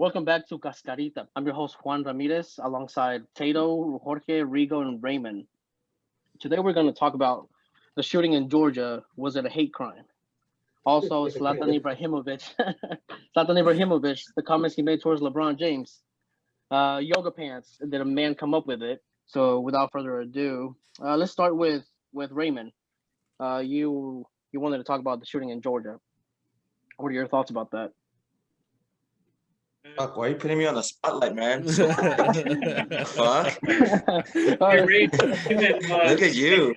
Welcome back to Cascarita. I'm your host Juan Ramirez alongside Tato, Jorge, Rigo, and Raymond. Today we're going to talk about the shooting in Georgia. Was it a hate crime? Also, Zlatan Ibrahimovic. Zlatan Ibrahimovic, the comments he made towards LeBron James. Yoga pants. Did a man come up with it? So without further ado, let's start with Raymond. You wanted to talk about the shooting in Georgia. What are your thoughts about that? Fuck, why are you putting me on the spotlight, man? Fuck. Look at you.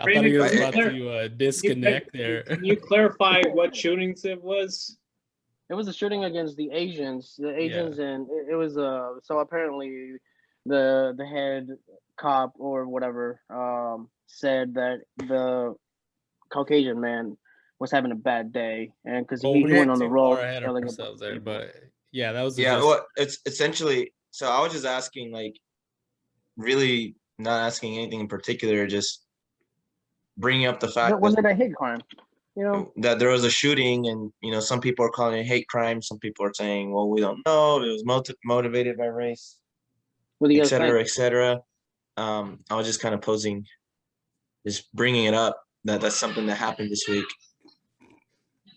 I thought he was Raymond, about to disconnect there. Can you clarify what shootings it was? It was a shooting against the Asians. The Asians, and it was so apparently the head cop or whatever said that the Caucasian man was having a bad day, and because he went on the road ahead of ourselves there, but yeah, that was well, it's essentially. So I was just asking, like, really not asking anything in particular, just bringing up the fact was it a hate crime? You know, that there was a shooting, and some people are calling it hate crime. Some people are saying, well, we don't know. It was motivated by race, et cetera, et cetera. I was just kind of just bringing it up that's something that happened this week.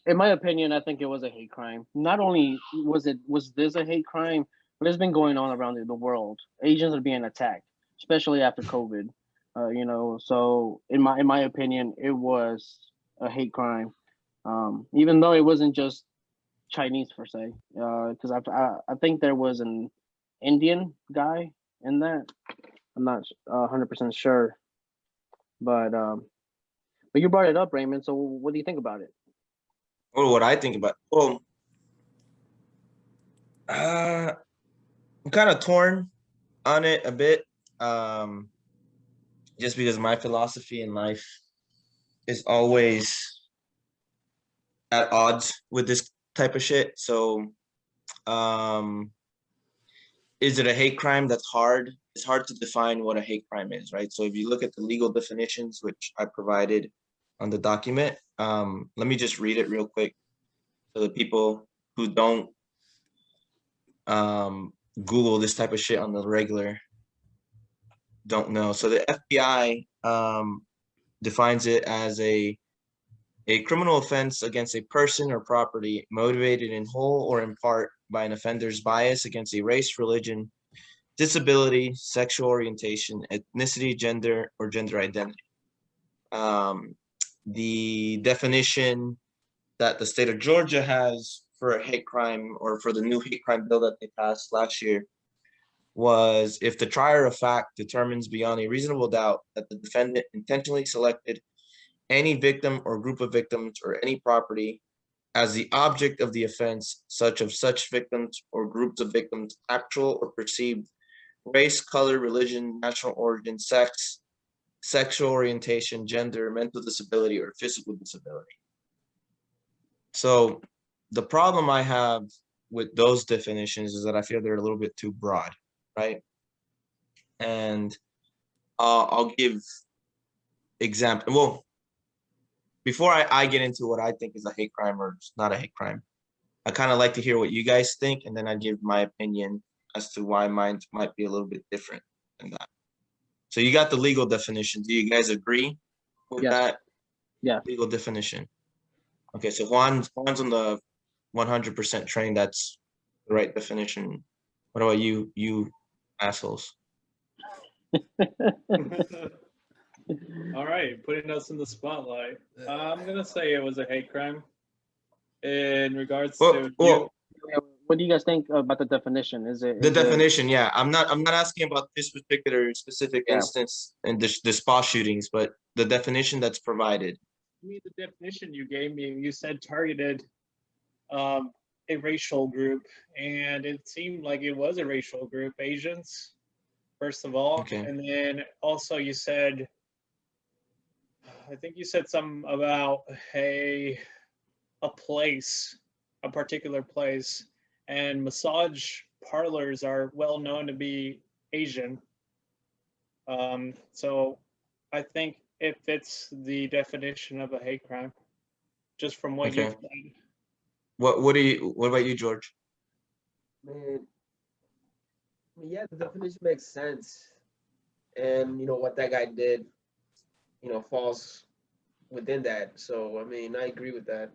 In my opinion, I think it was a hate crime. Not only was this a hate crime, but it's been going on around the world. Asians are being attacked, especially after COVID. So in my opinion, it was a hate crime. Even though it wasn't just Chinese per se, because I think there was an Indian guy in that. I'm not 100% sure, but you brought it up, Raymond. So what do you think about it? Or what I think about? Well, I'm kind of torn on it a bit, just because my philosophy in life is always at odds with this type of shit. So, is it a hate crime? That's hard. It's hard to define what a hate crime is, right? So if you look at the legal definitions, which I provided on the document, let me just read it real quick so the people who don't Google this type of shit on the regular don't know. So the FBI defines it as a criminal offense against a person or property motivated in whole or in part by an offender's bias against a race, religion, disability, sexual orientation, ethnicity, gender, or gender identity. The definition that the state of Georgia has for a hate crime, or for the new hate crime bill that they passed last year, was if the trier of fact determines beyond a reasonable doubt that the defendant intentionally selected any victim or group of victims or any property as the object of the offense, such victims or groups of victims' actual or perceived race, color, religion, national origin, sex, sexual orientation, gender, mental disability, or physical disability. So the problem I have with those definitions is that I feel they're a little bit too broad, right? And I'll give example. Well, before I get into what I think is a hate crime or not a hate crime, I kind of like to hear what you guys think, and then I give my opinion as to why mine might be a little bit different than that. So you got the legal definition. Do you guys agree with that? Yeah. Legal definition. Okay, so Juan's on the 100% train. That's the right definition. What about you assholes? All right, putting us in the spotlight. I'm gonna say it was a hate crime. In regards to what do you guys think about the definition? Is it the definition? Yeah, I'm not asking about this particular specific instance and the spa shootings, but the definition that's provided. I mean, the definition you gave me, you said targeted a racial group, and it seemed like it was a racial group, Asians, first of all. Okay. And then also you said, I think you said something about a place, a particular place, and massage parlors are well known to be Asian. So I think it fits the definition of a hate crime, just from what you've said. What about you, George? Man, I mean, yeah, the definition makes sense, and what that guy did, falls within that. So I mean, I agree with that.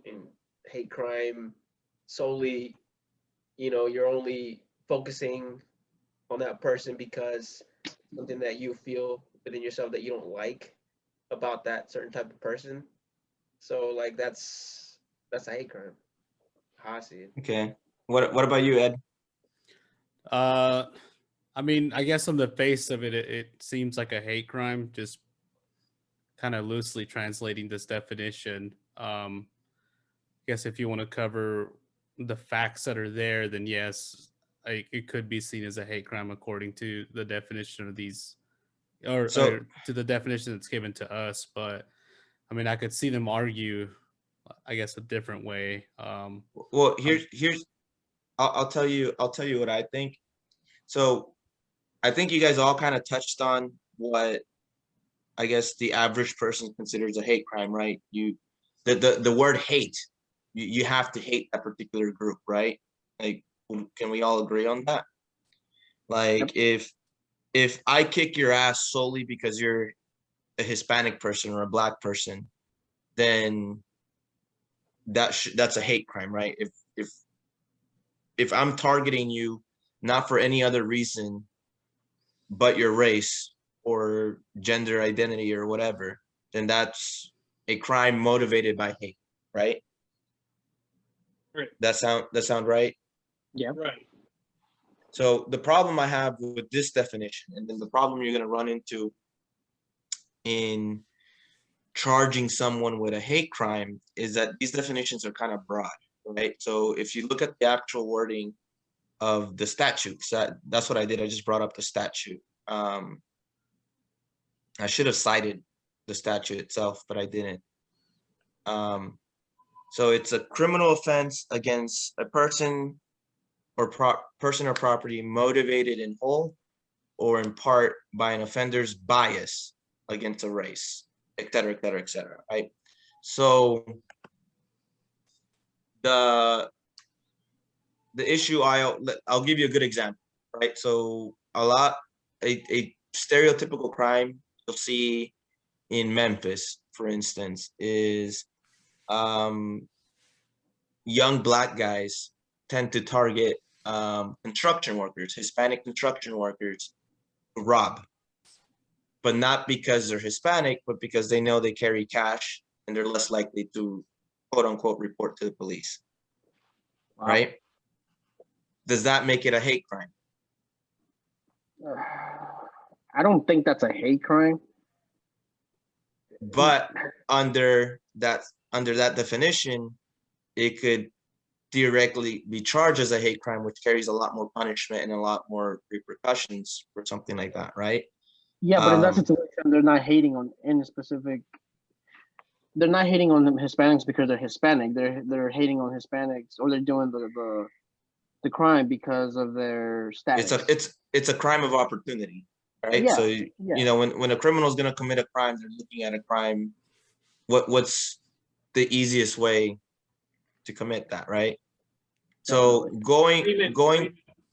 In hate crime, solely, you're only focusing on that person because something that you feel within yourself that you don't like about that certain type of person. So like that's a hate crime. How I see it. Okay. What about you, Ed? I mean, I guess on the face of it, it seems like a hate crime, just kind of loosely translating this definition. I guess if you want to cover the facts that are there, then yes, it could be seen as a hate crime according to the definition of these, or So to the definition that's given to us. But I mean, I could see them argue, I guess, a different way. well, here's I'll tell you what I think. So I think you guys all kind of touched on what I guess the average person considers a hate crime, right? The word hate, you have to hate that particular group, right? Like, can we all agree on that? Like, if I kick your ass solely because you're a Hispanic person or a Black person, then that's a hate crime, right? If I'm targeting you not for any other reason but your race or gender identity or whatever, then that's a crime motivated by hate, right? Right. That sound right? Yeah. Right. So the problem I have with this definition, and then the problem you're going to run into in charging someone with a hate crime, is that these definitions are kind of broad, right? So if you look at the actual wording of the statutes, that's what I did. I just brought up the statute. I should have cited the statute itself, but I didn't. So it's a criminal offense against a person or property motivated in whole or in part by an offender's bias against a race, et cetera, right? So the issue, I'll give you a good example, right? So a stereotypical crime you'll see in Memphis, for instance, is young Black guys tend to target construction workers, Hispanic construction workers, to rob, but not because they're Hispanic, but because they know they carry cash and they're less likely to, quote unquote, report to the police. Wow. Right? Does that make it a hate crime? I don't think that's a hate crime. But under that definition, it could theoretically be charged as a hate crime, which carries a lot more punishment and a lot more repercussions for something like that, right? Yeah, but in that situation, they're not hating on any specific. They're not hating on the Hispanics because they're Hispanic. They're hating on Hispanics, or they're doing the crime because of their status. It's a crime of opportunity, right? Yeah, So yeah. when a criminal is going to commit a crime, they're looking at a crime. What's the easiest way to commit that, right? So going.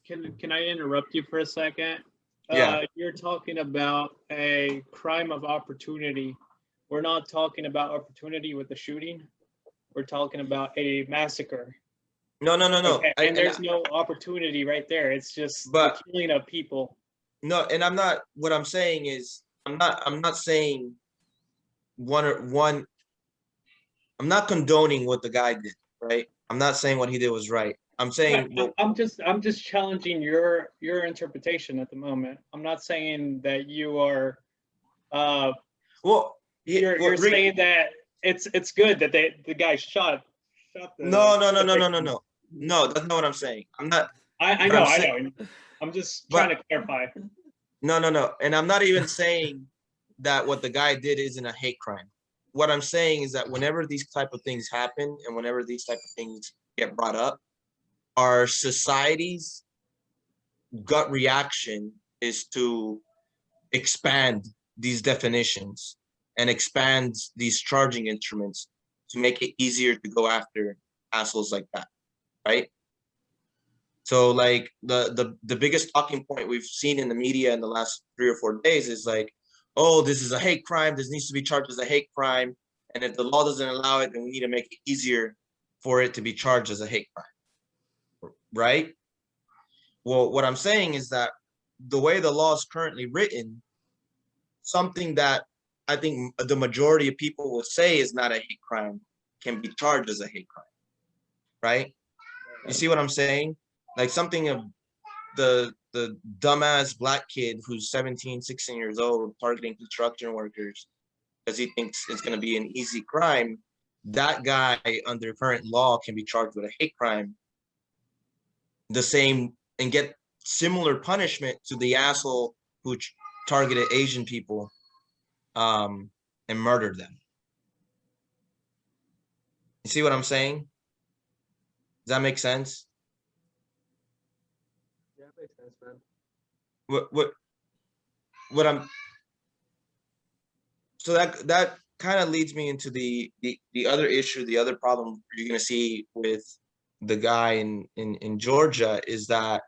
Can I interrupt you for a second? Yeah. You're talking about a crime of opportunity. We're not talking about opportunity with the shooting. We're talking about a massacre. No. Okay. And there's no opportunity right there. It's just the killing of people. No, and I'm not. What I'm saying is, I'm not saying one. I'm not condoning what the guy did, right? I'm not saying what he did was right. I'm saying I'm just challenging your interpretation at the moment. I'm not saying that you are you're saying that it's good that the guy shot the No, that's not what I'm saying. I'm not. I know. I'm just trying to clarify. No, and I'm not even saying that what the guy did isn't a hate crime. What I'm saying is that whenever these type of things happen and whenever these type of things get brought up, our society's gut reaction is to expand these definitions and expand these charging instruments to make it easier to go after assholes like that, right? So like the biggest talking point we've seen in the media in the last 3 or 4 days is like, oh, this is a hate crime. This needs to be charged as a hate crime. And if the law doesn't allow it, then we need to make it easier for it to be charged as a hate crime. Right? Well, what I'm saying is that the way the law is currently written, something that I think the majority of people will say is not a hate crime can be charged as a hate crime. Right? You see what I'm saying? Like something of the dumbass black kid who's 17, 16 years old targeting construction workers because he thinks it's going to be an easy crime. That guy under current law can be charged with a hate crime. The same and get similar punishment to the asshole who targeted Asian people and murdered them. You see what I'm saying? Does that make sense? Yeah, it makes sense, man. What I'm so that kind of leads me into the other issue, the other problem you're gonna see with the guy in Georgia is that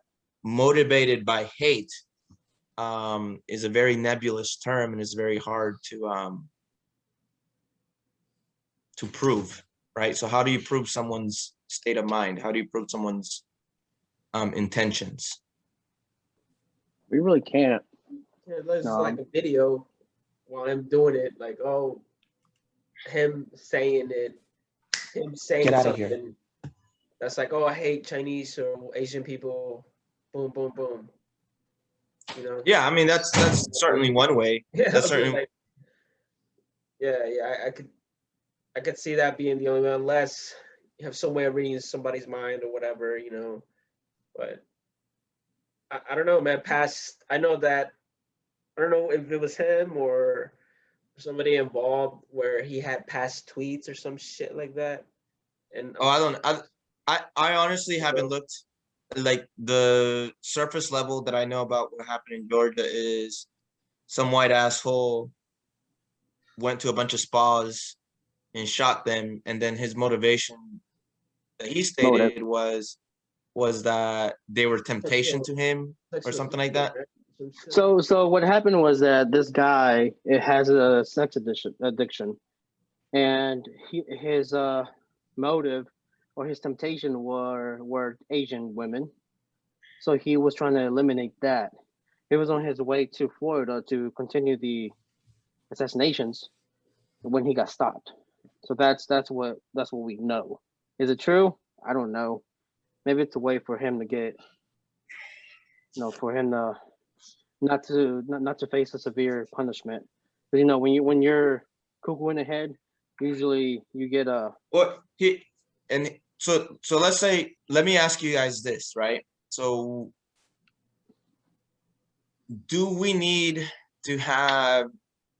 motivated by hate is a very nebulous term and is very hard to prove, right? So how do you prove someone's state of mind? How do you prove someone's intentions? We really can't. Yeah, there's No. like a video while I'm doing it, like, oh, him saying it, him saying Get out of something here. that's like, oh, I hate Chinese or Asian people, boom, boom, boom. You know? Yeah, I mean that's certainly one way. Yeah, That's I mean, certainly like, I could see that being the only one, unless you have some way of reading somebody's mind or whatever, you know. But I don't know, man. I know that, I don't know if it was him or somebody involved where he had past tweets or some shit like that. And I honestly haven't looked. Like the surface level that I know about what happened in Georgia is some white asshole went to a bunch of spas and shot them, and then his motivation that he stated was that they were temptation to him or something like that. So what happened was that this guy, it has a sex addiction, and his motive or his temptation were Asian women. So he was trying to eliminate that. He was on his way to Florida to continue the assassinations when he got stopped. So that's what we know. Is it true? I don't know. Maybe it's a way for him to get, for him to not to face a severe punishment. But when you're cuckoo in the head, usually you get a. Well, so let's say, let me ask you guys this, right? So do we need to have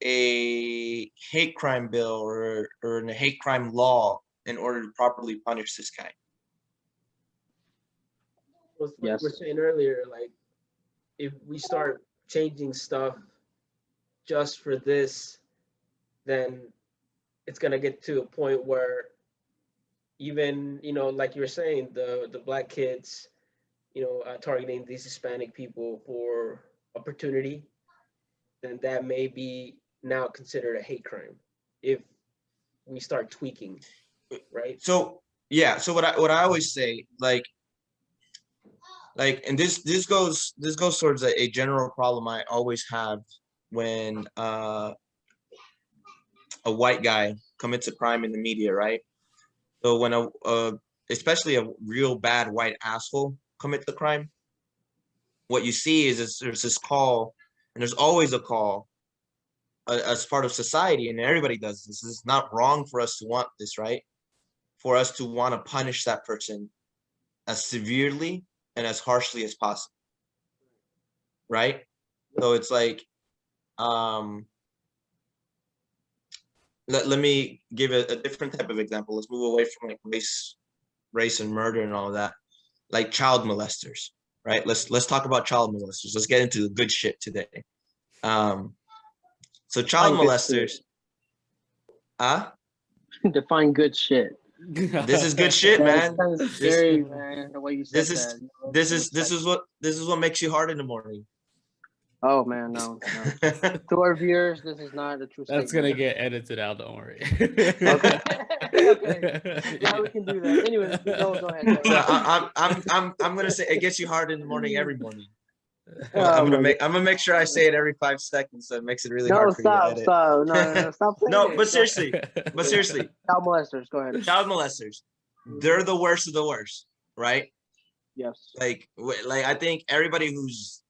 a hate crime bill or a hate crime law in order to properly punish this guy? Well, like Yes. we were saying earlier, like if we start changing stuff just for this, then it's gonna get to a point where even, like you were saying, the black kids, targeting these Hispanic people for opportunity, then that may be now considered a hate crime if we start tweaking, right? So yeah, so what I always say, like, and this goes towards a general problem I always have when a white guy commits a crime in the media, right? So when especially a real bad white asshole commits a crime, what you see is there's this call, and there's always a call as part of society, and everybody does this. It's not wrong for us to want this, right? For us to want to punish that person as severely and as harshly as possible, right? So it's like, let me give a different type of example. Let's move away from like race and murder and all of that. Like child molesters, right? Let's talk about child molesters. Let's get into the good shit today. So child molesters, Define good shit. This is good shit, That man. sounds This scary, man. The way you said this is that. You know, this is what makes you hard in the morning. Oh man, no. To our viewers, this is not a true That's statement. gonna get edited out. Don't worry. Okay. Okay. Now we can do that. Anyways, go ahead. So I'm gonna say it gets you hard in the morning every morning. Oh, my I'm gonna make sure I say it every 5 seconds, so it makes it really No, hard for you to stop, edit. stop. No, stop saying No, it. but seriously, Child molesters, go ahead. child molesters, they're the worst of the worst, right? Yes. Like I think everybody who's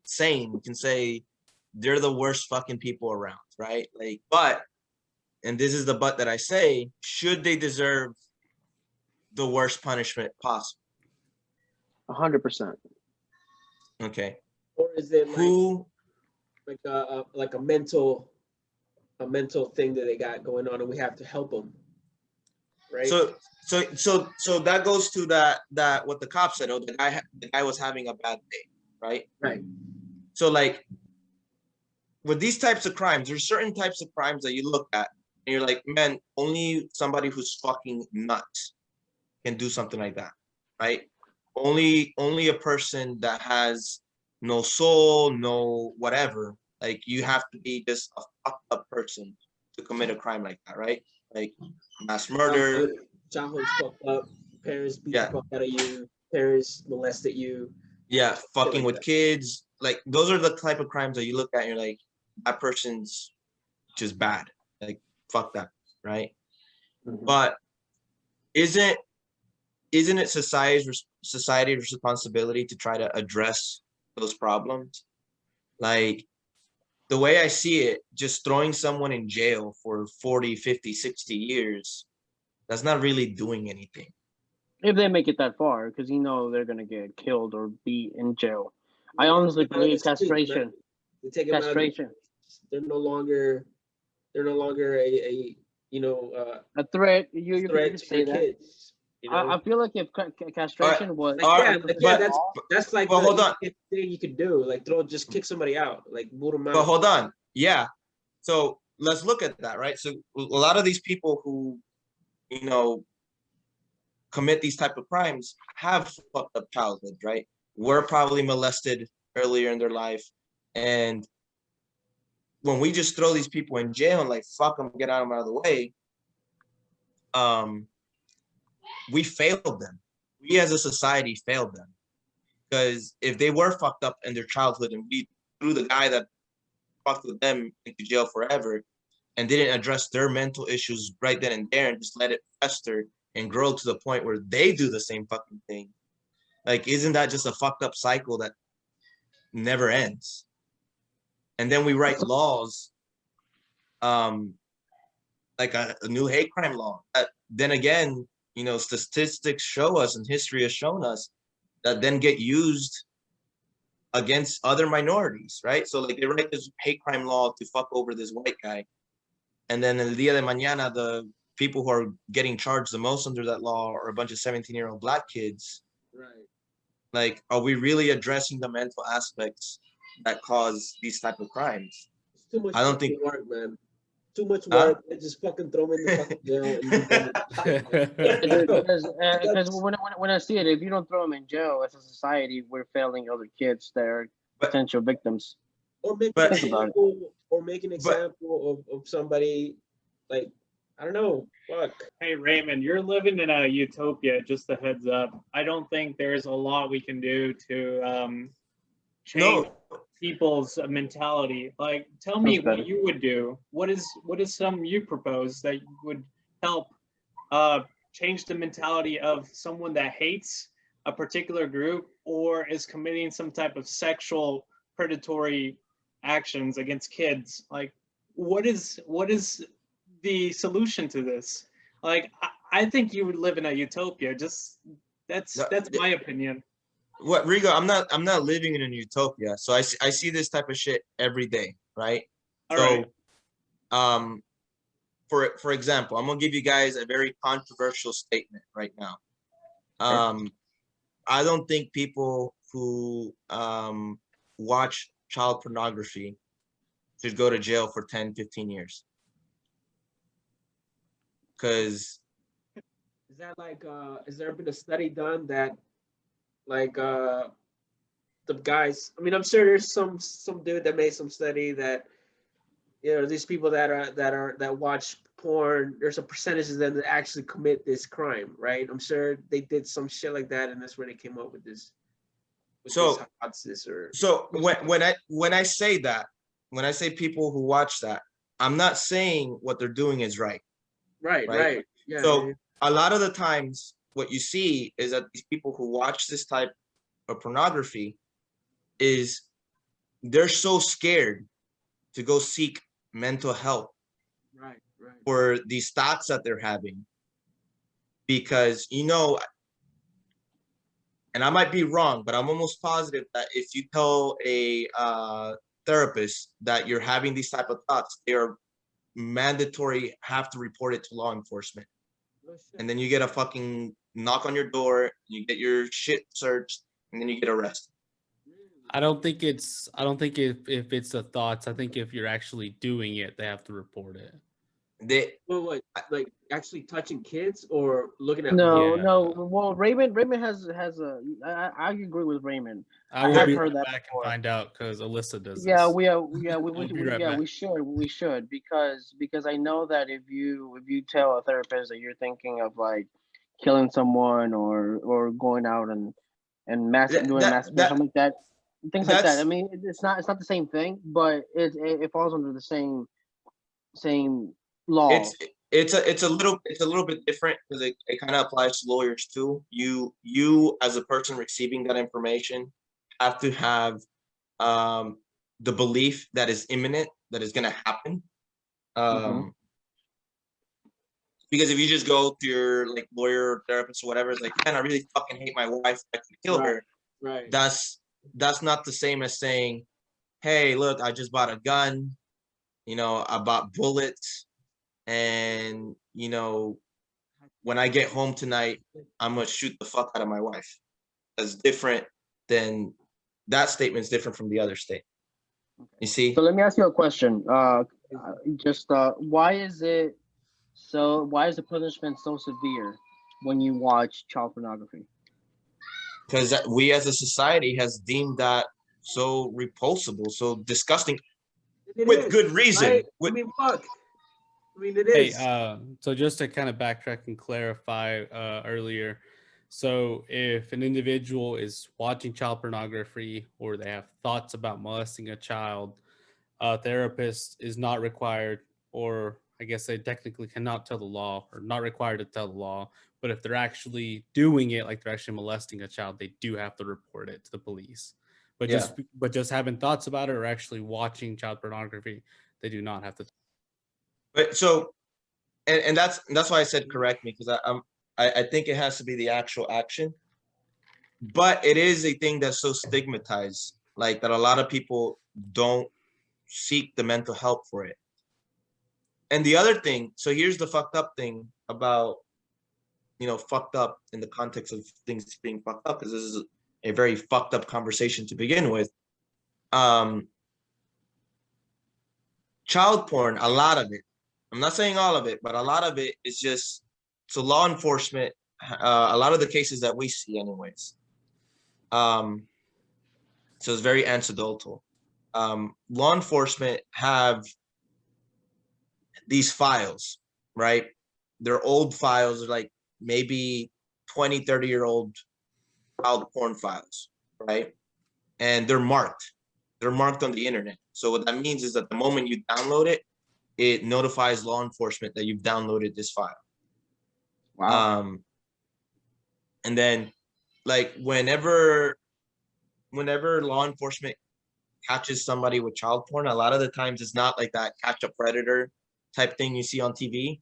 sane can say they're the worst fucking people around, right? Like, but, and this is the but that I say, should they deserve the worst punishment possible? 100%. Okay. Or is it like Who? a mental thing that they got going on, and we have to help them, right? So that goes to that what the cop said. Oh, the guy was having a bad day, right? Right. So like with these types of crimes, there's certain types of crimes that you look at and you're like, man, only somebody who's fucking nuts can do something like that, right? Only a person that has no soul, no whatever. Like you have to be just a fucked up person to commit a crime like that, right? Like mass murder. Childhood's fucked up. Parents beat Yeah. the fuck out of you. Parents molested you. Yeah, fucking like with that. kids. Like those are the type of crimes that you look at and you're like, that person's just bad. Like fuck that, right? Mhm. But isn't it society's responsibility to try to address those problems? Like the way I see it, just throwing someone in jail for 40, 50, 60 years, that's not really doing anything. If they make it that far, because they're gonna get killed or be in jail. I honestly believe castration. They take them Castration. out. They're no longer a A threat. You threat can to say your that. kids. You know? I feel like if castration was. That's like but the hold on. thing you could do. Like just kick somebody out, like boot them out. But hold on. Yeah. So let's look at that, right? So a lot of these people who, commit these type of crimes have fucked up childhoods, right? Were probably molested earlier in their life. And when we just throw these people in jail and like, fuck them, get them out of the way, we failed them. We as a society failed them. Because if they were fucked up in their childhood and we threw the guy that fucked with them into jail forever and didn't address their mental issues right then and there and just let it fester and grow to the point where they do the same fucking thing. Like, isn't that just a fucked up cycle that never ends? And then we write laws, like a new hate crime law. Then again, statistics show us and history has shown us that then get used against other minorities, right? So like they write this hate crime law to fuck over this white guy. And then el día de mañana, the people who are getting charged the most under that law are a bunch of 17-year-old black kids. Right. Like, are we really addressing the mental aspects that cause these type of crimes? It's too much. I don't think work, man. Too much work. They just fucking throw them in the fucking jail. Because when I see it, if you don't throw them in jail as a society, we're failing other kids that are potential victims. Or make an example of somebody, like, I don't know. Fuck. Hey Raymond, you're living in a utopia. Just a heads up. I don't think there's a lot we can do to change people's mentality. Like, tell me what you would do. What is something you propose that would help change the mentality of someone that hates a particular group or is committing some type of sexual predatory actions against kids? Like, what is the solution to this? Like, I think you would live in a utopia. Just that's my opinion. What, Rigo? I'm not living in a utopia. So I see this type of shit every day, right? All right. For example, I'm gonna give you guys a very controversial statement right now. I don't think people who watch child pornography should go to jail for 10, 15 years. Because Is that like has there been a study done that like the guys, I mean, I'm sure there's some dude that made some study that, you know, these people that watch porn, there's a percentage of them that actually commit this crime, right? I'm sure they did some shit like that, and that's where they came up with this So hypothesis. Or so when I say that, when I say people who watch that, I'm not saying what they're doing is right. right, yeah. So a lot of the times what you see is that these people who watch this type of pornography is they're so scared to go seek mental help right. for these thoughts that they're having, because, you know, and I might be wrong, but I'm almost positive that if you tell a therapist that you're having these type of thoughts, they are mandatory, have to report it to law enforcement. Oh, shit. And then you get a fucking knock on your door, you get your shit searched, and then you get arrested. I don't think if it's the thoughts. I think if you're actually doing it, they have to report it. They Well, what, like actually touching kids or looking at No, Yeah. no. Well, Raymond has a. I agree with Raymond. I will have be heard right that back before. and find out because Alyssa does Yeah, this. we are. Yeah, I'll be right back. we should because I know that if you tell a therapist that you're thinking of like killing someone or going out and doing masturbation that something like that, things like that. I that's mean, it's not the same thing, but it falls under the same law. it's a little bit different because it kind of applies to lawyers too. You as a person receiving that information have to have the belief that is imminent, that is going to happen. Mhm. Because if you just go to your like lawyer or therapist or whatever, it's like, man, I really fucking hate my wife, I could kill her. right. That's not the same as saying, hey, look, I just bought a gun, you know, I bought bullets, and, you know, when I get home tonight, I'm gonna shoot the fuck out of my wife. That's different than that statement's different from the other statement. You see? So let me ask you a question. Just why is the punishment so severe when you watch child pornography? Because we as a society has deemed that so repulsible, so disgusting, It with is, good reason. right? I With, mean, fuck. I mean, it Hey, is. so just to kind of backtrack and clarify earlier, so if an individual is watching child pornography or they have thoughts about molesting a child, a therapist is not required, or I guess they technically cannot tell the law or not required to tell the law. But if they're actually doing it, like they're actually molesting a child, they do have to report it to the police. But yeah. just having thoughts about it or actually watching child pornography, they do not have to. But so, and that's why I said correct me, because I think it has to be the actual action. But it is a thing that's so stigmatized, like that a lot of people don't seek the mental help for it. And the other thing, so here's the fucked up thing about, you know, fucked up in the context of things being fucked up, because this is a very fucked up conversation to begin with. Child porn, a lot of it, I'm not saying all of it, but a lot of it is just, so law enforcement, a lot of the cases that we see anyways, so it's very anecdotal. Law enforcement have these files, right? They're old files, like maybe 20, 30-year-old child porn files, right? And they're marked. They're marked on the internet. So what that means is that the moment you download it, it notifies law enforcement that you've downloaded this file. Wow. And then, like, whenever law enforcement catches somebody with child porn, a lot of the times it's not like that catch a predator type thing you see on TV.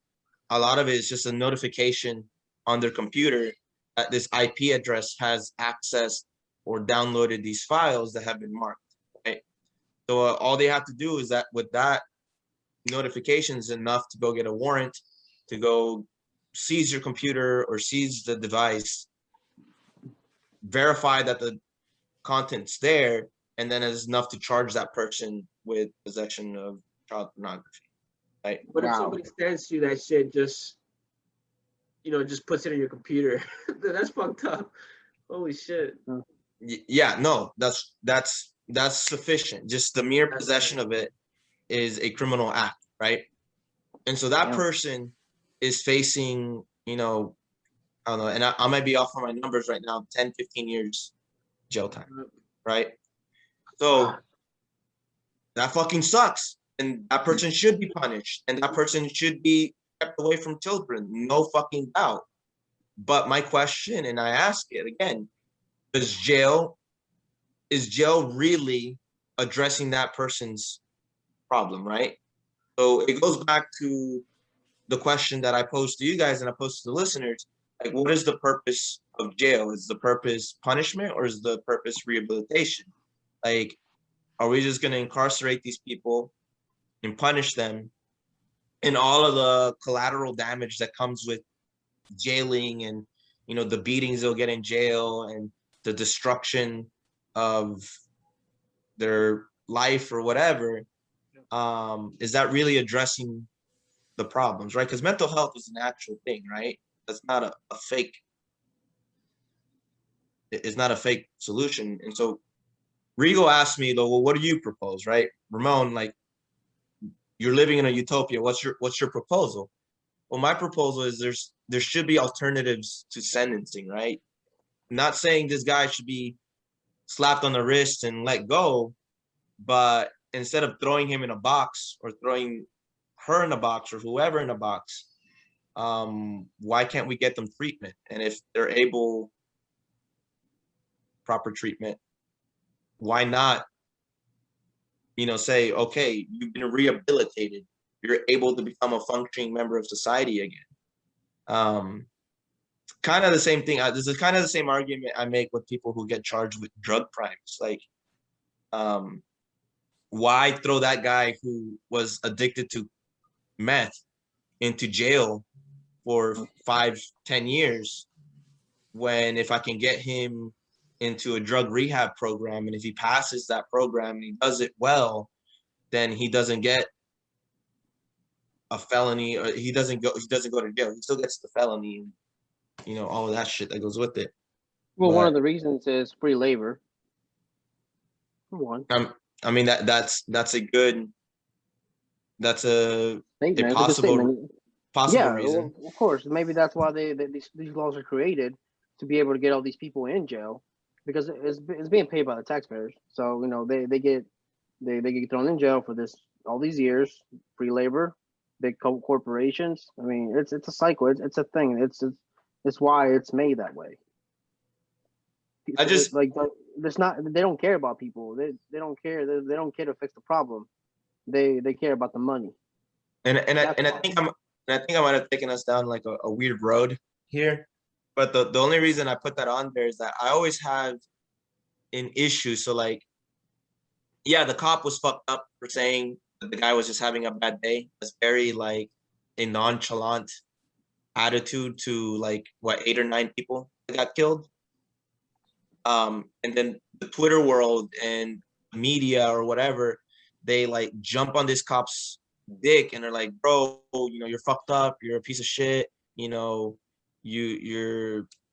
A lot of it is just a notification on their computer that this IP address has accessed or downloaded these files that have been marked, right? So all they have to do is that with that notification is enough to go get a warrant to go seize your computer or seize the device, verify that the content's there, and then it's enough to charge that person with possession of child pornography, right? But if Wow. somebody sends you that shit, just just puts it in your computer. That's fucked up. Holy shit. Yeah, no, that's sufficient. Just the mere That's possession of it is a criminal act, right? And so that Yeah. person is facing, I don't know, and I might be off on my numbers right now, 10, 15 years jail time, right? So that fucking sucks. And that person should be punished. And that person should be kept away from children. No fucking doubt. But my question, and I ask it again, is jail really addressing that person's problem, right? So it goes back to the question that I posed to you guys and I posed to the listeners. Like, what is the purpose of jail? Is the purpose punishment or is the purpose rehabilitation? Like, are we just going to incarcerate these people and punish them and all of the collateral damage that comes with jailing and, the beatings they'll get in jail and the destruction of their life or whatever? Is that really addressing the problems, right? Because mental health is an actual thing, right? That's not a fake. It's not a fake solution. And so Rigo asked me, though, well, what do you propose, right? Ramon, like, you're living in a utopia. What's your proposal? Well, my proposal is there should be alternatives to sentencing, right? I'm not saying this guy should be slapped on the wrist and let go, but instead of throwing him in a box or throwing her in a box or whoever in a box, why can't we get them treatment? And if they're able, proper treatment, why not, say, okay, you've been rehabilitated. You're able to become a functioning member of society again. Kind of the same thing. This is kind of the same argument I make with people who get charged with drug crimes. Like, why throw that guy who was addicted to meth into jail for 5-10 years when if I can get him into a drug rehab program, and if he passes that program and he does it well, then he doesn't get a felony, or he doesn't go to jail. He still gets the felony and all of that shit that goes with it. Well, one of the reasons is free labor. One. I mean that's a Statement. possible Yeah, reason. well, of course. Maybe that's why these laws are created, to be able to get all these people in jail, because it's being paid by the taxpayers. So they get thrown in jail for all these years, free labor, big corporations. I mean, it's a cycle. It's a thing. It's why it's made that way. I just like there's not. They don't care about people. They don't care. They don't care to fix the problem. They care about the money. And I think I might have taken us down like a weird road here. But the only reason I put that on there is that I always have an issue. So like, yeah, the cop was fucked up for saying that the guy was just having a bad day. That's very like a nonchalant attitude to like 8 or 9 people that got killed. And then the Twitter world and media or whatever, they like jump on this cop's dick and they're like, bro, you're fucked up. You're a piece of shit. You're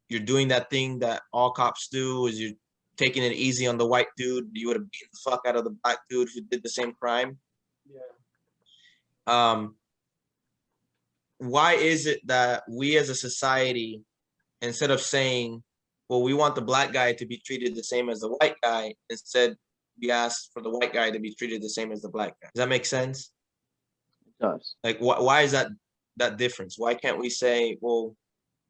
doing that thing that all cops do, is you're taking it easy on the white dude. You would have beaten the fuck out of the black dude who did the same crime. Yeah. Why is it that we as a society, instead of saying, well, we want the black guy to be treated the same as the white guy, instead we ask for the white guy to be treated the same as the black guy? Does that make sense? It does. Like, why is that difference? Why can't we say, well,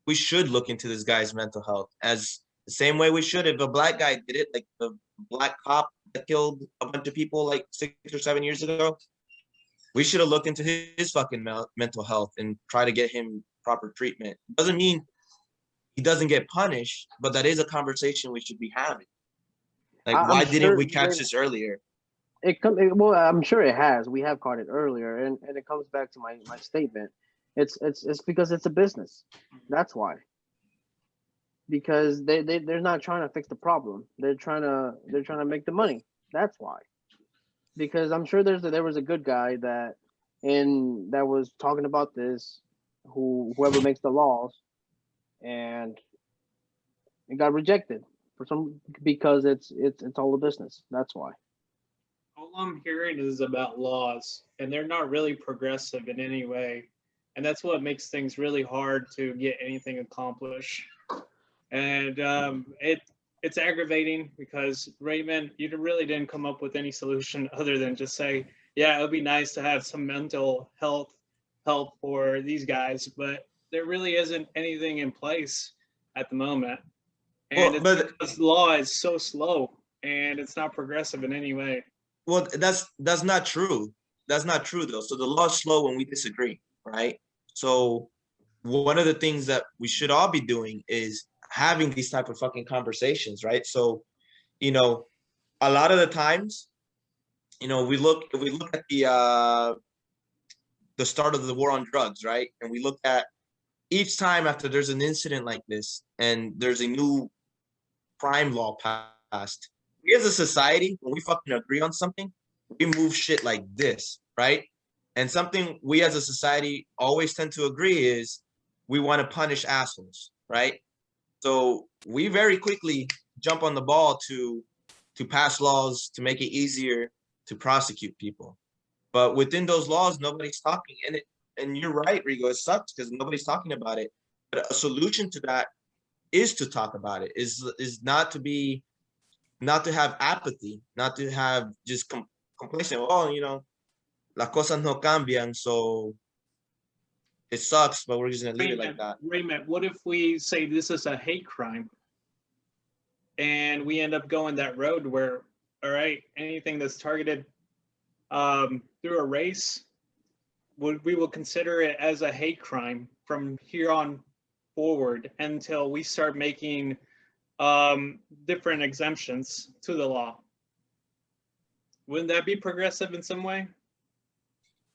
we should look into this guy's mental health as the same way we should if a black guy did it, like the black cop that killed a bunch of people like 6 or 7 years ago? We should have looked into his fucking mental health and try to get him proper treatment. Doesn't mean he doesn't get punished, but that is a conversation we should be having. Like, why didn't we catch this earlier? Well, I'm sure it has. We have caught it earlier, and it comes back to my statement. It's because it's a business. That's why. Because they're not trying to fix the problem. They're trying to make the money. That's why. Because I'm sure there was a good guy that was talking about this, whoever makes the laws, and it got rejected because it's all a business. That's why. All I'm hearing is about laws, and they're not really progressive in any way. And that's what makes things really hard to get anything accomplished. And it's aggravating because Raymond, you really didn't come up with any solution other than just say, yeah, it would be nice to have some mental health help for these guys, but there really isn't anything in place at the moment. And Well, it's but because law is so slow and it's not progressive in any way. well, that's not true. That's not true though. So the law is slow when we disagree, right? So one of the things that we should all be doing is having these type of fucking conversations, right? So, you know, a lot of the times, you know, we look at the start of the war on drugs, right? And we look at each time after there's an incident like this and there's a new crime law passed, we as a society, when we fucking agree on something, we move shit like this, right? And something we as a society always tend to agree is we want to punish assholes, right? So we very quickly jump on the ball to pass laws to make it easier to prosecute people. But within those laws, nobody's talking. And you're right, Rigo, it sucks because nobody's talking about it. But a solution to that is to talk about it, is not to have apathy, not to have just complacent. Oh, you know, las cosas no cambian, so it sucks, but we're just gonna leave it like that. Raymond, what if we say this is a hate crime and we end up going that road where, all right, anything that's targeted through a race, we will consider it as a hate crime from here on forward until we start making different exemptions to the law. Wouldn't that be progressive in some way?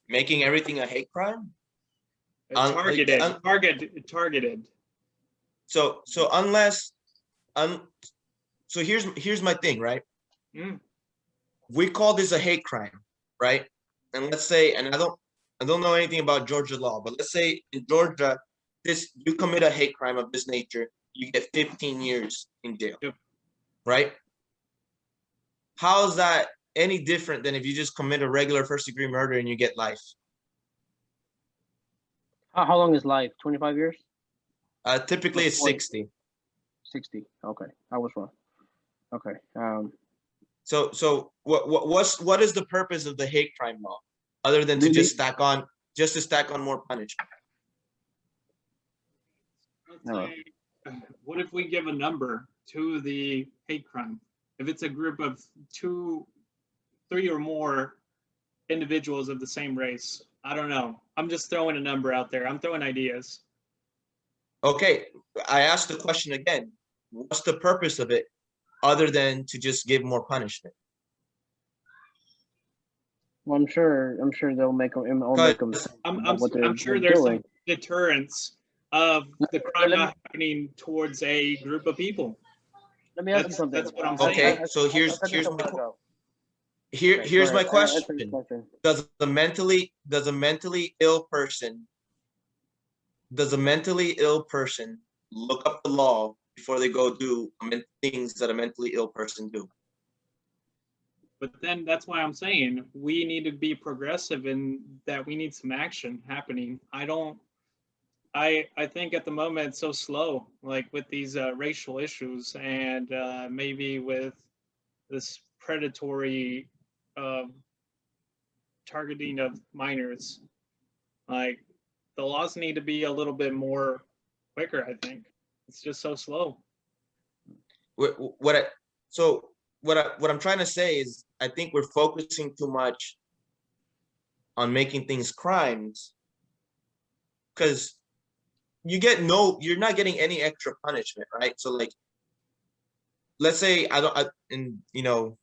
Making everything a hate crime? Targeted. So unless so here's my thing, right? We call this a hate crime, right? And let's say, and I don't know anything about Georgia law, but let's say in Georgia, you commit a hate crime of this nature, you get 15 years in jail, right? How is that any different than if you just commit a regular first-degree murder and you get life? How long is life? 25 years? Typically it's 60. 60. Okay, I was wrong. Okay. So what is the purpose of the hate crime law, other than to just stack on more punishment? What if we give a number to the hate crime? If it's a group of 2, 3 or more individuals of the same race, I don't know. I'm just throwing a number out there. I'm throwing ideas. Okay, I asked the question again. What's the purpose of it, other than to just give more punishment? Well, I'm sure they'll make them. I'm sure there's some deterrence of the crime not happening towards a group of people. Let me ask you something. That's what I'm saying. Okay, so here's my question. Does a mentally ill person look up the law before they go do things that a mentally ill person do? But then that's why I'm saying we need to be progressive in that we need some action happening. I think at the moment it's so slow, like with these racial issues and maybe with this predatory targeting of minors. Like the laws need to be a little bit more quicker, I think. It's just so slow. What I'm trying to say is I think we're focusing too much on making things crimes, because you're not getting any extra punishment, right? So like, let's say no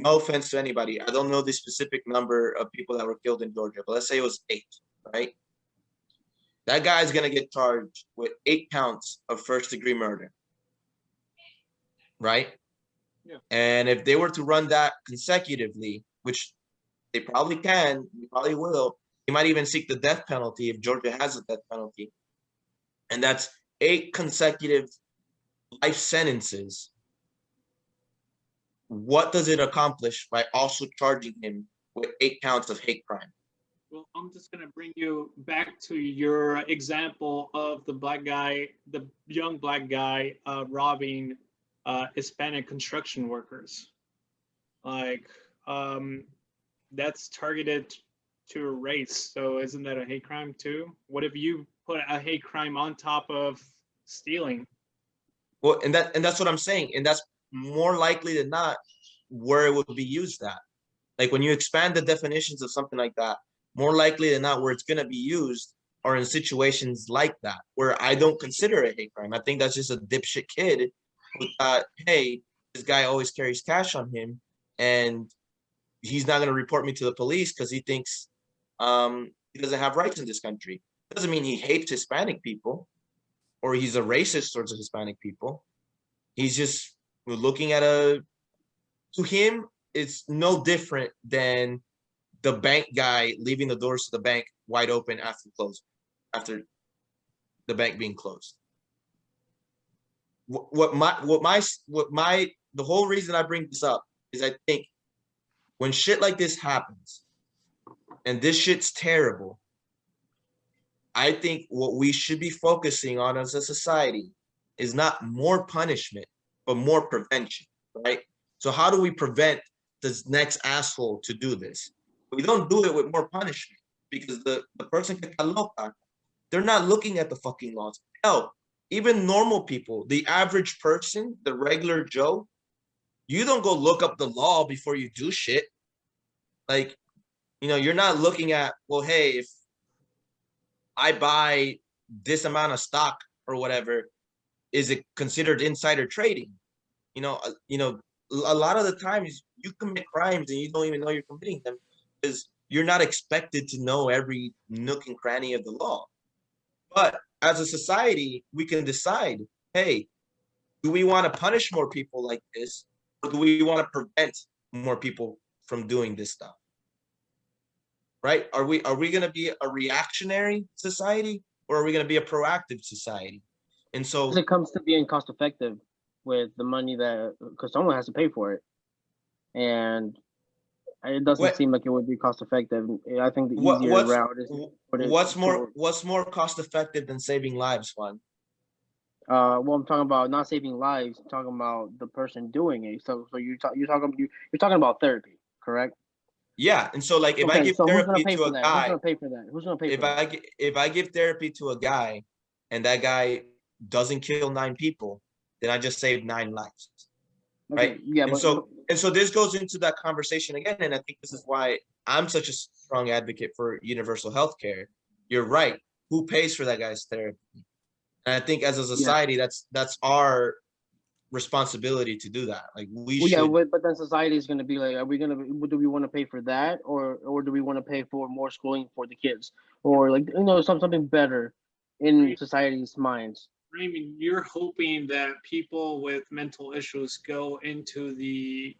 offense to anybody, I don't know the specific number of people that were killed in Georgia, but let's say it was 8, right? That guy's gonna get charged with 8 counts of first-degree murder, right? Yeah. And if they were to run that consecutively, which they probably can, they probably will, they might even seek the death penalty if Georgia has a death penalty. And that's 8 consecutive life sentences, what does it accomplish by also charging him with 8 counts of hate crime? Well, I'm just gonna bring you back to your example of the black guy, the young black guy robbing Hispanic construction workers. Like, that's targeted to a race. So isn't that a hate crime too? What if you put a hate crime on top of stealing? Well, and that's what I'm saying, and that's more likely than not where it would be used at. Like when you expand the definitions of something like that, more likely than not where it's going to be used are in situations like that, where I don't consider it hate crime. I think that's just a dipshit kid who thought, hey, this guy always carries cash on him, and he's not going to report me to the police because he thinks he doesn't have rights in this country. Doesn't mean he hates Hispanic people or he's a racist towards Hispanic people. He's just looking at to him, it's no different than the bank guy leaving the doors to the bank wide open after the bank being closed. The whole reason I bring this up is I think when shit like this happens, and this shit's terrible, I think what we should be focusing on as a society is not more punishment, but more prevention, right? So how do we prevent this next asshole to do this? We don't do it with more punishment because the person que está loca, they're not looking at the fucking laws. Hell, even normal people, the average person, the regular Joe, you don't go look up the law before you do shit. Like, you're not looking at, well, hey, if I buy this amount of stock or whatever, is it considered insider trading? A lot of the times you commit crimes and you don't even know you're committing them because you're not expected to know every nook and cranny of the law. But as a society, we can decide, hey, do we want to punish more people like this, or do we want to prevent more people from doing this stuff? Right? Are we going to be a reactionary society, or are we going to be a proactive society? And so when it comes to being cost effective with the money because someone has to pay for it, and it doesn't seem like it would be cost effective. I think the easier route is what's more cost effective than saving lives, Juan? Well, I'm talking about not saving lives. I'm talking about the person doing it. So you're talking about therapy, correct? Yeah, and so like if I give therapy to a guy, who's gonna pay for that? Who's gonna pay for that? If I give therapy to a guy and that guy doesn't kill 9 people, then I just saved 9 lives, right? Okay, yeah, and so this goes into that conversation again, and I think this is why I'm such a strong advocate for universal health care. You're right. Who pays for that guy's therapy? And I think as a society, that's our responsibility to do that. Like we should. Yeah, but then society is going to be like, do we want to pay for that, or do we want to pay for more schooling for the kids, or like something better in society's minds? I mean, you're hoping that people with mental issues go into the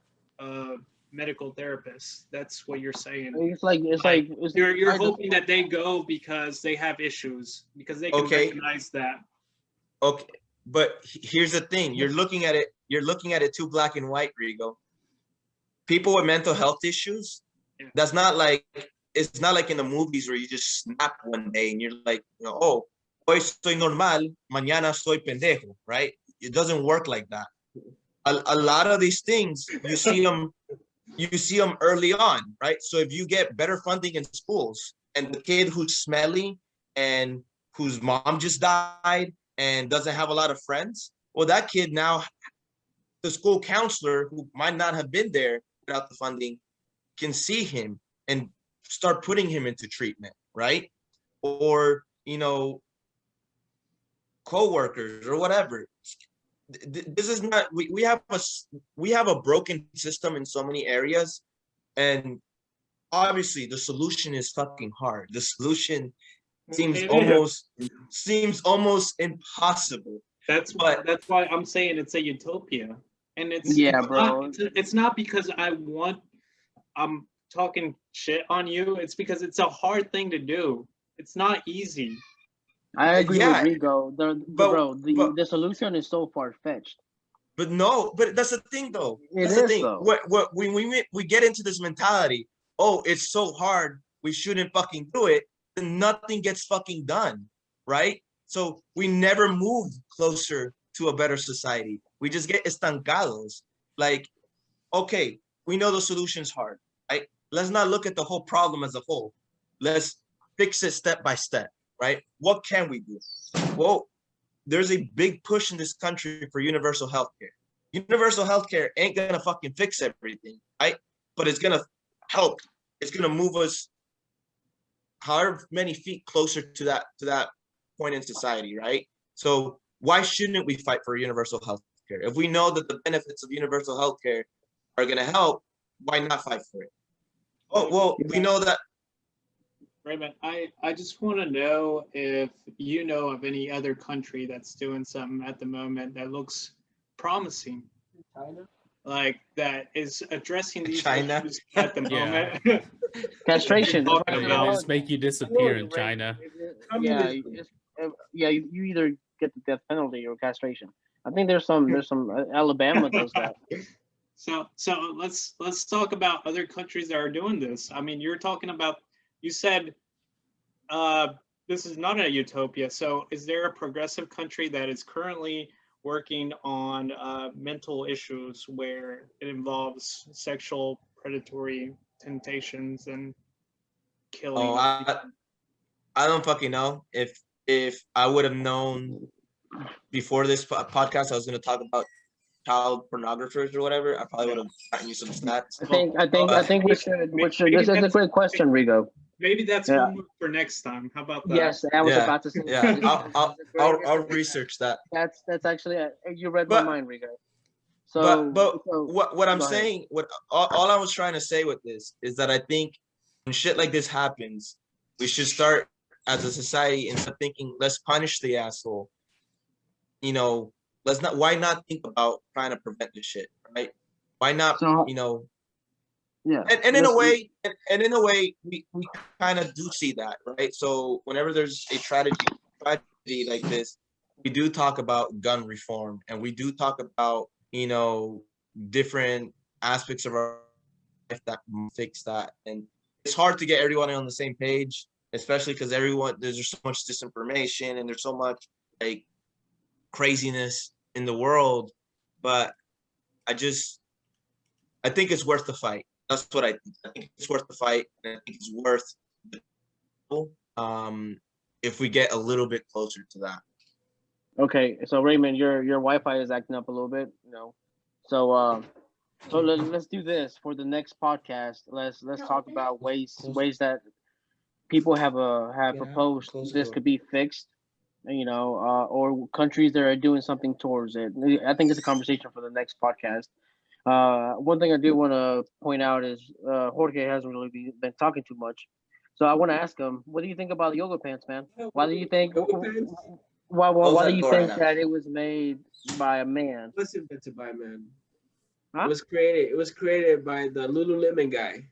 medical therapist. That's what you're saying. You're hoping that they go because they have issues, because they can recognize that. Okay. But here's the thing: you're looking at it too black and white, Rigo. People with mental health issues, that's not like, it's not like in the movies where you just snap one day and you're like, oh, hoy soy normal, mañana soy pendejo, right? It doesn't work like that. A lot of these things, you see them early on, right? So if you get better funding in schools, and the kid who's smelly and whose mom just died and doesn't have a lot of friends, well, that kid now, the school counselor who might not have been there without the funding can see him and start putting him into treatment, right? Or, co-workers or whatever. This is not, we have a broken system in so many areas, and obviously the solution is fucking hard. The solution seems almost impossible. That's why I'm saying it's a utopia, and it's not because I'm talking shit on you. It's because it's a hard thing to do. It's not easy. I agree yeah, with Rigo. but The solution is so far fetched. but no, but that's the thing though. It That's the is thing. though. What when we get into this mentality, oh, it's so hard, we shouldn't fucking do it, then nothing gets fucking done, right? So we never move closer to a better society. We just get estancados. Like, okay, we know the solution's hard, right? Let's not look at the whole problem as a whole. Let's fix it step by step, right? What can we do? Well, there's a big push in this country for universal healthcare. Universal healthcare ain't gonna fucking fix everything, right? But it's gonna help. It's gonna move us however many feet closer to that point in society, right? So why shouldn't we fight for universal healthcare? If we know that the benefits of universal healthcare are gonna help, why not fight for it? Oh well, we know that. Raymond, I just want to know if you know of any other country that's doing something at the moment that looks promising, China. like that is addressing these China? issues at the Yeah. moment. Castration. Talking That's Yeah, what they it just was. make you disappear in China. Yeah, Communism. you either get the death penalty or castration. I think there's some Alabama does that. So let's talk about other countries that are doing this. I mean, you're talking about, you said this is not a utopia. So is there a progressive country that is currently working on mental issues where it involves sexual predatory temptations and killing? Oh, I don't fucking know. If I would have known before this podcast, I was gonna talk about child pornographers or whatever, I probably would have gotten you some stats. I think we should. This is a great question, Rigo. Maybe that's Yeah. homework for next time. How about that? Yes, I was Yeah, about to say. Yeah, this is a great I'll information. research that. That's actually you read But- my mind, Rigo. So, But so what I'm go ahead. saying, what all I was trying to say with this is that I think when shit like this happens, we should start as a society instead of thinking let's punish the asshole. You know, why not think about trying to prevent this shit, right? Why not, So- you know, Yeah, and in a listen- way, we kind of do see that, right? So whenever there's a tragedy like this, we do talk about gun reform, and we do talk about, you know, different aspects of our life that fix that. And it's hard to get everyone on the same page, especially because there's just so much disinformation and there's so much like craziness in the world. But I think it's worth the fight. That's what I think. I think it's worth the fight, and I think it's worth if we get a little bit closer to that. Okay, so Raymond, your Wi-Fi is acting up a little bit, you know. So let's do this for the next podcast. Let's talk about ways that people have proposed this could be fixed, you know, or countries that are doing something towards it. I think it's a conversation for the next podcast. One thing I do want to point out is Jorge hasn't really been talking too much, so I want to ask him, what do you think about yoga pants, man? Why do you think? Yoga pants? Why Close do you that door think right now. that it was made by a man? It was invented by man. Huh? It was created by the Lululemon guy.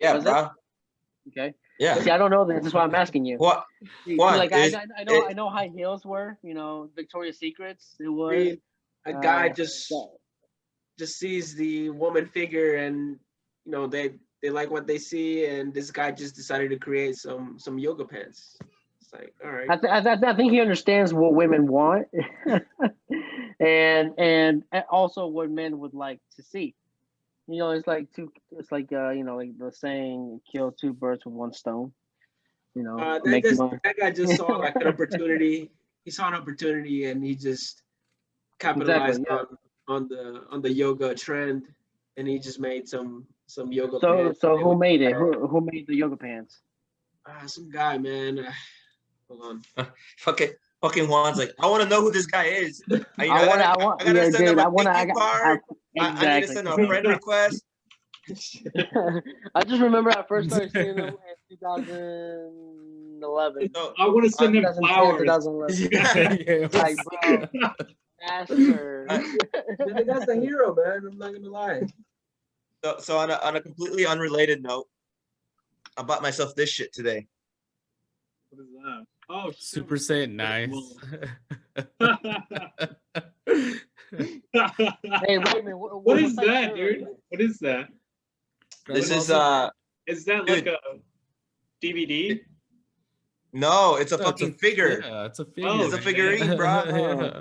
Yeah, Was it? bro. Okay. Yeah. See, I don't know this. That's why I'm asking you. What? See, What? like Is- I know high heels were, you know, Victoria's Secrets. It I was. mean, a guy uh, just sees the woman figure, and you know they like what they see, and this guy just decided to create some yoga pants. It's like, all right. I think he understands what women want, and also what men would like to see. You know, it's like you know, like the saying, "Kill two birds with one stone." You know, That guy just saw like an opportunity. He saw an opportunity, and he just capitalized Exactly, on the yoga trend, and he just made some yoga So pants. who made it? Who made the yoga pants? Some guy, man. Hold on. Fucking Juan's like, I want to know who this guy is. I yeah, gotta send dude, him I a want thank you card. I need to exactly. send him a friend request. I just remember I first started seeing them in 2011. So, I want to send him 2010, flowers. 2011. Yeah, it Like, was- bro, master. The guy's the hero, man. I'm not gonna lie. so on a completely unrelated note, I bought myself this shit today. What is that? Oh, shit. Super Saiyan, nice. Hey, Raymond, What is size that, shirt are dude? you? What is that? This is Is that like dude. a DVD? No, it's a No, it's fucking figure. Yeah, it's a figure. Oh, It's a shit. figurine, bro. Yeah.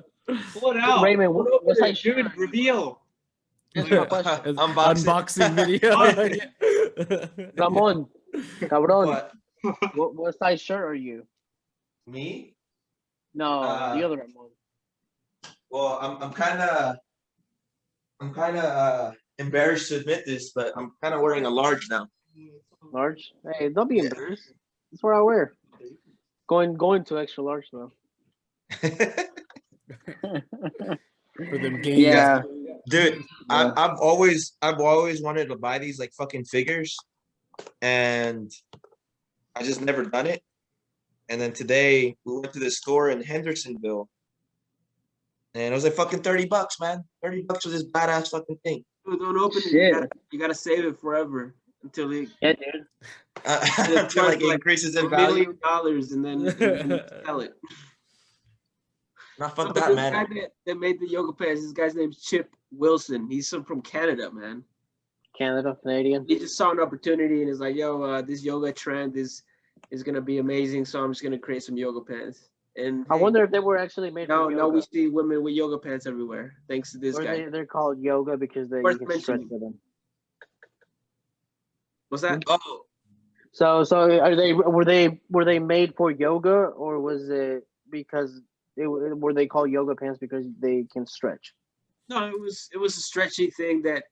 Pull it out. Raymond, Pull it what open, size shirt dude. are you? Reveal. Answer my question. It's Unboxing. unboxing video. Ramon, cabron, What? what size shirt are you? Me? No, the Uh, other Ramon. Well, I'm kind of embarrassed to admit this, but I'm kind of wearing a large now. Large. Hey, don't be Yeah. embarrassed. That's what I wear. Going to extra large though. For them games. Yeah. Dude, I've always wanted to buy these like fucking figures, and I just never done it. And then today we went to this store in Hendersonville, and it was like fucking $30, man. $30 for this badass fucking thing. Dude, don't open Shit. it. You gotta save it forever until it Yeah, dude. Until like it increases in $1 value. million and then sell it. Not fuck But that, this man. guy that made the yoga pants, this guy's name's Chip Wilson. He's from Canada, man. Canada, Canadian. He just saw an opportunity and is like, yo, this yoga trend is gonna be amazing, so I'm just gonna create some yoga pants. And I hey, wonder if they were actually made now for we yoga. see women with yoga pants everywhere, thanks to this Or guy. they're called yoga because you Worth can stretch mentioning. for them. What's that? Oh, So were they made for yoga, or was it because were they called yoga pants because they can stretch? No, it was a stretchy thing that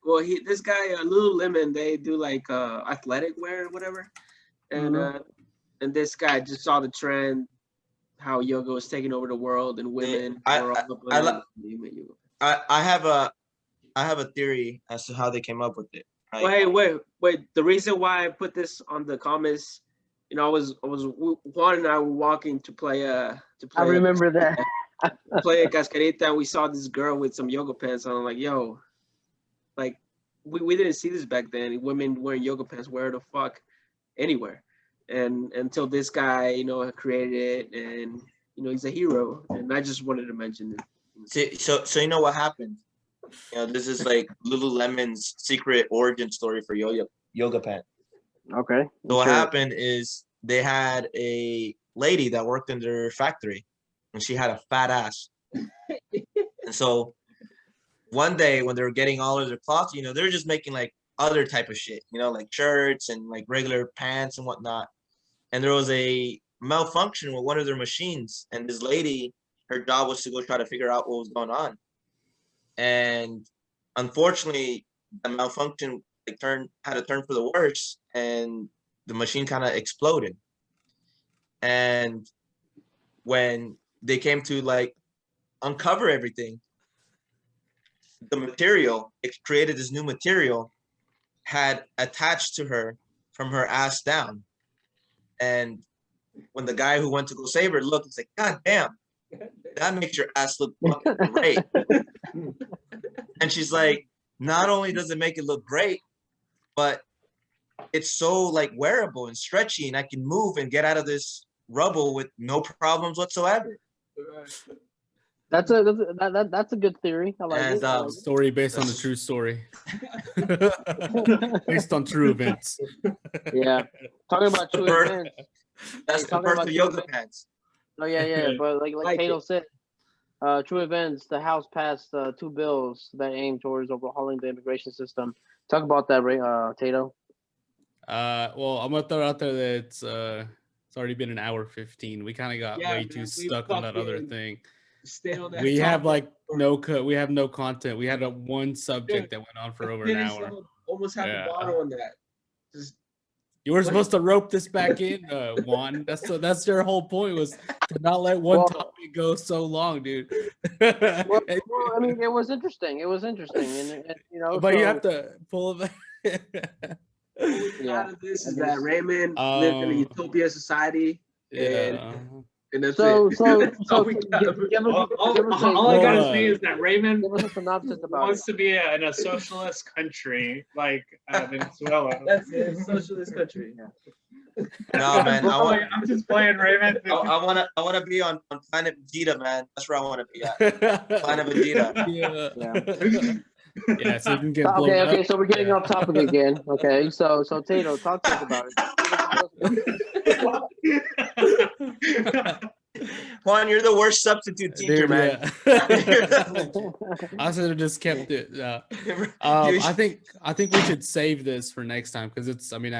this guy Lululemon, they do like athletic wear or whatever, and and this guy just saw the trend, how yoga was taking over the world and women were all up on it. I have a theory as to how they came up with it. Right? Wait. The reason why I put this on the comments, I was Juan and I were walking to play I remember that. play a Cascarita, and we saw this girl with some yoga pants on. I'm like, yo, like we didn't see this back then. Women wearing yoga pants, where the fuck, anywhere. And until this guy, created it, and he's a hero. And I just wanted to mention it. See, so you know what happened? This is like Lululemon's secret origin story for yoga pants. Okay. So what happened is they had a lady that worked in their factory, and she had a fat ass. And so one day when they were getting all of their cloths, they were just making like other type of shit, like shirts and like regular pants and whatnot. And there was a malfunction with one of their machines, and this lady, her job was to go try to figure out what was going on. And unfortunately, the malfunction had a turn for the worse, and the machine kind of exploded. And when they came to like uncover everything, the material, it created this new material, had attached to her from her ass down. And when the guy who went to go save her looked, it's like, God damn, that makes your ass look fucking great. And she's like, not only does it make it look great, but it's so like wearable and stretchy, and I can move and get out of this rubble with no problems whatsoever. That's a good theory. I like it. Story based on a true story. Based on true events. Yeah. Talking about true events. That's the birth of yoga pants. Oh yeah. But like Tato said, true events. The House passed 2 bills that aim towards overhauling the immigration system. Talk about that, Tato. Well, I'm gonna throw out there that it's already been an hour 15. We kind of got way too stuck on that other thing. Stay on that. We have like we have no content. We had one subject that went on for over an hour. Almost half a bottle on that. You were supposed to rope this back in, Juan. That's your whole point, was to not let one topic go so long, dude. well, I mean, it was interesting. And but you have to pull it back. Out of this is that Raymond lived in a utopia society, and and that's So it. so That's all so we give, got. give us give us All I Well, gotta say is that Raymond give us a synopsis about it. wants to be in a socialist country like Venezuela. That's it. Socialist country. No, man. I'm just playing, Raymond. I wanna be on Planet Vegeta, man. That's where I wanna be at. Planet Vegeta. Yeah. Yeah, so you can get blown Okay, up. okay, so we're getting Yeah. off topic again. Okay, so Tato, talk to us about it. Juan, you're the worst substitute teacher, Dude, man. I should have just kept it. You- I think we should save this for next time because it's. I mean,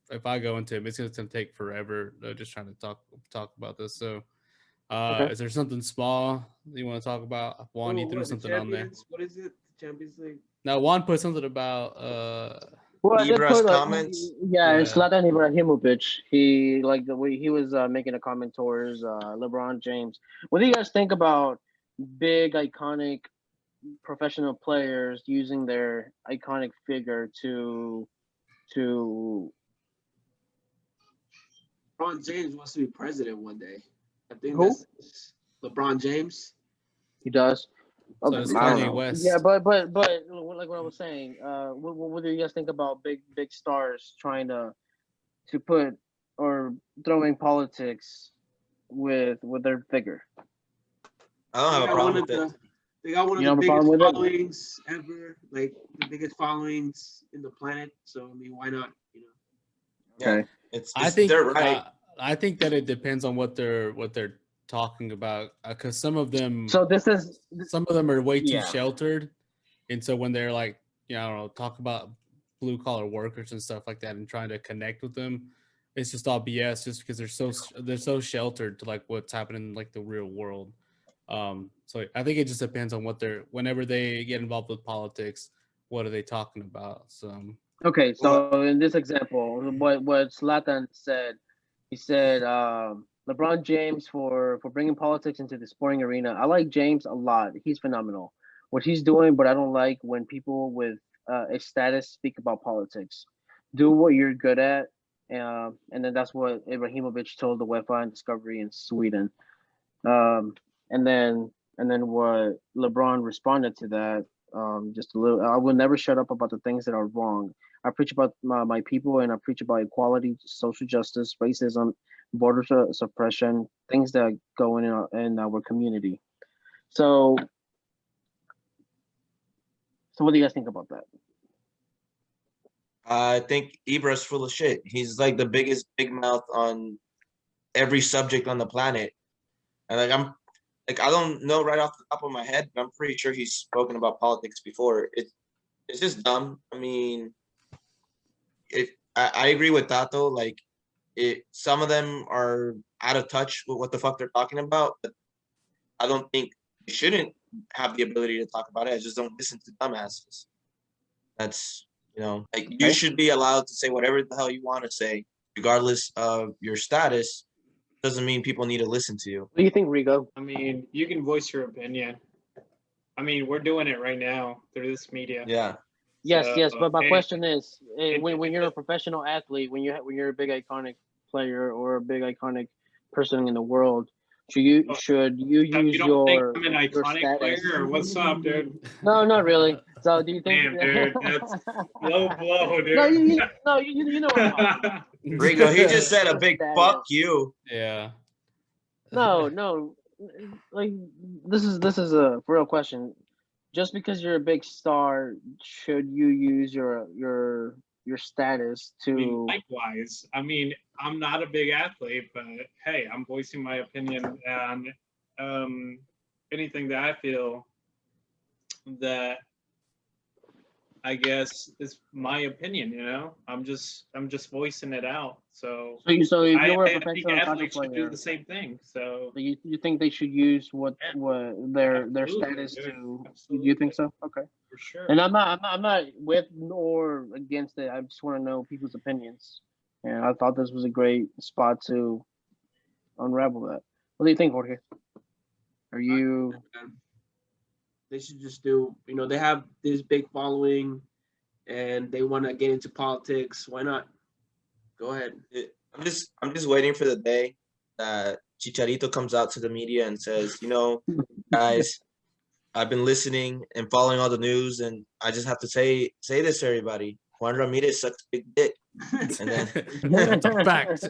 if I go into it, it's going to take forever. Just trying to talk about this. So, Okay. is there something small you want to talk about? Juan, you threw What, the something on there. Champions? What is it? The Champions League. Now, Juan put something about. Well, I did Ibra's put, comments. yeah, it's Yeah. Zlatan Ibrahimovic. He like the way he was making a comment towards LeBron James. What do you guys think about big iconic professional players using their iconic figure to LeBron James wants to be president one day. I think Who? that's LeBron James. he does? So Okay, does I don't Kanye know. West. Yeah, but like what I was saying, what do you guys think about big stars trying to put or throwing politics with their figure? I don't have a problem with it. They got one You of don't the have a biggest problem with it? followings ever, like the biggest followings in the planet. So I mean, why not? You know. Yeah, Okay. I think they're right. I think that it depends on what they're talking about because some of them So this is are way too yeah. sheltered, and so when they're like I don't know talk about blue collar workers and stuff like that and trying to connect with them, it's just all BS just because they're so sheltered to like what's happening in like the real world. So I think it just depends on what they're whenever they get involved with politics, what are they talking about? So Okay, so in this example, what Zlatan said, he said LeBron James for bringing politics into the sporting arena. I like James a lot. He's phenomenal. What he's doing, but I don't like when people with a status speak about politics. Do what you're good at, and then that's what Ibrahimovic told the UEFA and Discovery in Sweden. Um, and then what LeBron responded to that, just a little. I will never shut up about the things that are wrong. I preach about my people, and I preach about equality, social justice, racism, border suppression, things that go in our community. So what do you guys think about that? I think Ibra's full of shit. He's like the biggest big mouth on every subject on the planet. And like I don't know right off the top of my head, but I'm pretty sure he's spoken about politics before. It's just dumb. I mean, I agree with Tato. Like some of them are out of touch with what the fuck they're talking about, but I don't think they shouldn't have the ability to talk about it. I just don't listen to dumbasses. That's like you should be allowed to say whatever the hell you want to say, regardless of your status. Doesn't mean people need to listen to you. What do you think, Rigo? I mean, you can voice your opinion. I mean, we're doing it right now through this media. Yeah. Yes, So, yes, but my question is, it- when you're a professional athlete, when you're a big iconic player or a big iconic person in the world, should you use you don't think your I'm an your iconic status? player or what's up, dude? No, not really. So do you think? Damn, dude, that's low blow, dude. No, you know what I'm talking about. Rigo, he just said a big fuck you. yeah. No, like this is a real question. Just because you're a big star, should you use your status I mean, to? likewise. I mean, I'm not a big athlete, but hey, I'm voicing my opinion on anything that I feel that I guess is my opinion. I'm just voicing it out. So So if I you were a think professional soccer athletes should do player, the same thing. So you think they should use what their Absolutely, status dude. to? Absolutely. You think so? Okay. for sure. And I'm not with nor against it. I just want to know people's opinions. And I thought this was a great spot to unravel that. What do you think, Jorge? Are you? They should just do. They have this big following, and they want to get into politics. Why not? Go ahead. I'm just waiting for the day that Chicharito comes out to the media and says, guys, I've been listening and following all the news, and I just have to say this to everybody. Juan Ramirez sucks big dick. And then That's a fact.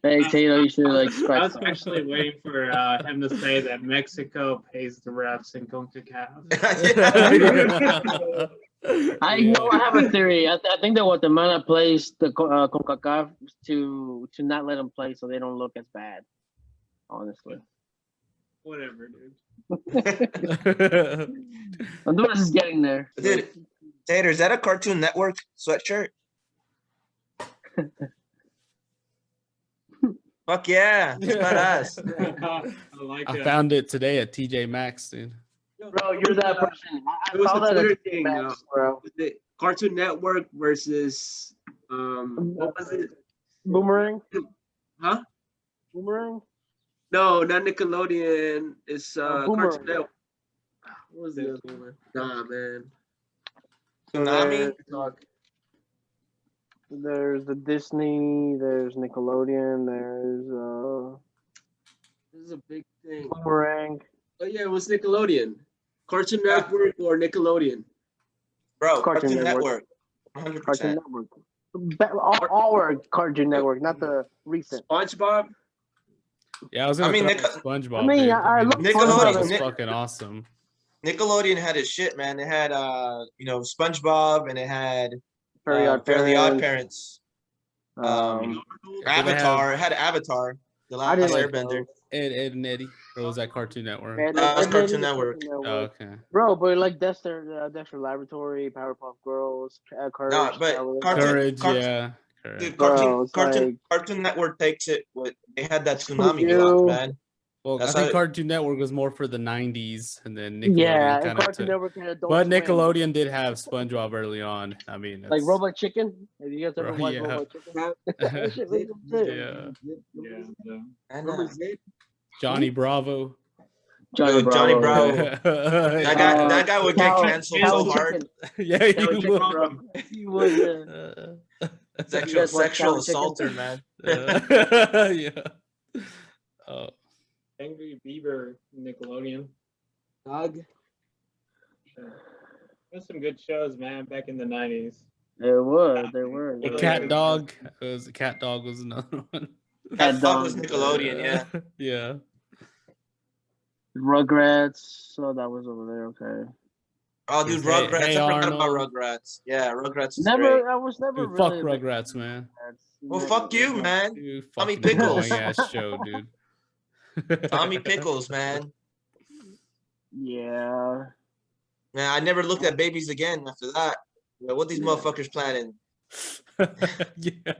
Hey Tato, you should I scratch was that. actually waiting for him to say that Mexico pays the refs in CONCACAF. I have a theory. I think that Guatemala plays the CONCACAF to not let them play so they don't look as bad. Honestly, Whatever, dude. Honduras is getting there. Dude, Tater, is that a Cartoon Network sweatshirt? Fuck yeah, it's badass. I like I it. found it today at TJ Maxx, dude. Bro, you're that person. I It was saw the that Twitter at thing, Max, bro. Was it Cartoon Network versus what was it? Boomerang? Huh? Boomerang? No, not Nickelodeon. It's Boomerang. Cartoon Network. What was the other one? Nah, man. Tsunami? There's the Disney, there's Nickelodeon, there's This is a big thing. Boomerang. Oh yeah, it was Nickelodeon. Cartoon Network or Nickelodeon? Bro, Cartoon Cartoon Network. Network. 100%. Cartoon Network. All were Cartoon Network, not the recent. SpongeBob? Yeah, I was gonna I mean, throw out SpongeBob. I mean, dude. I love Nickelodeon- was Nick- fucking awesome. Nickelodeon had his shit, man. They had SpongeBob, and it had Fairly Odd Fairly Odd Parents. Parents. Um, Avatar. It had Avatar. The I Last didn't like Airbender. Ed and Eddie. Or was that Cartoon Network? That's Cartoon Network. Oh, okay. Bro, but like Dexter Laboratory, Powerpuff Girls, Courage. No, but Powerpuff- Courage, Cartoon- yeah. Courage. Dude, Bro, it's Cartoon like- Network takes it. They had that tsunami Scooby-Doo. block, man. Well, That's I think how- Cartoon Network was more for the '90s, and then Nickelodeon Yeah, and kind of Cartoon took. Network had Adult But Swim. Nickelodeon did have SpongeBob early on. I mean, Like it's- Robot Chicken. Have you guys ever Bro, watched yeah. Robot Chicken? That shit was legit. Yeah. Yeah, yeah. And, Remember Zip? Johnny Bravo. Johnny Johnny Bravo. Bravo. yeah, that guy would get Cow- canceled Cow so hard. Chicken. he Cow Chicken, would. bro. He was. Sexual guys watch Cow Chicken? assaulter, man. Yeah. Oh, Angry Beaver, Nickelodeon. Dog? There's some good shows, man, back in the 90s. There were. the Cat Dog. Cat Dog was another one. That dog was Nickelodeon, yeah. Yeah. Rugrats. So that was over there. Okay. Oh, dude, Hey- Rugrats. Hey I forgot about Arnold. Rugrats. Yeah, Rugrats is Never. great. I was never Dude, fuck really. a big Rugrats, fan man. of Rugrats. Well, Never fuck you, really. man. Dude, Tommy fucking Pickles. annoying ass show, dude. Tommy Pickles, man. Yeah. Man, I never looked at babies again after that. Like, what these motherfuckers planning? Yeah.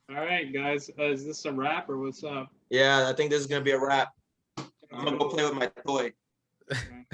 All right, guys. Is this a wrap or what's up? Yeah, I think this is gonna be a wrap. I'm gonna go play with my toy. All right.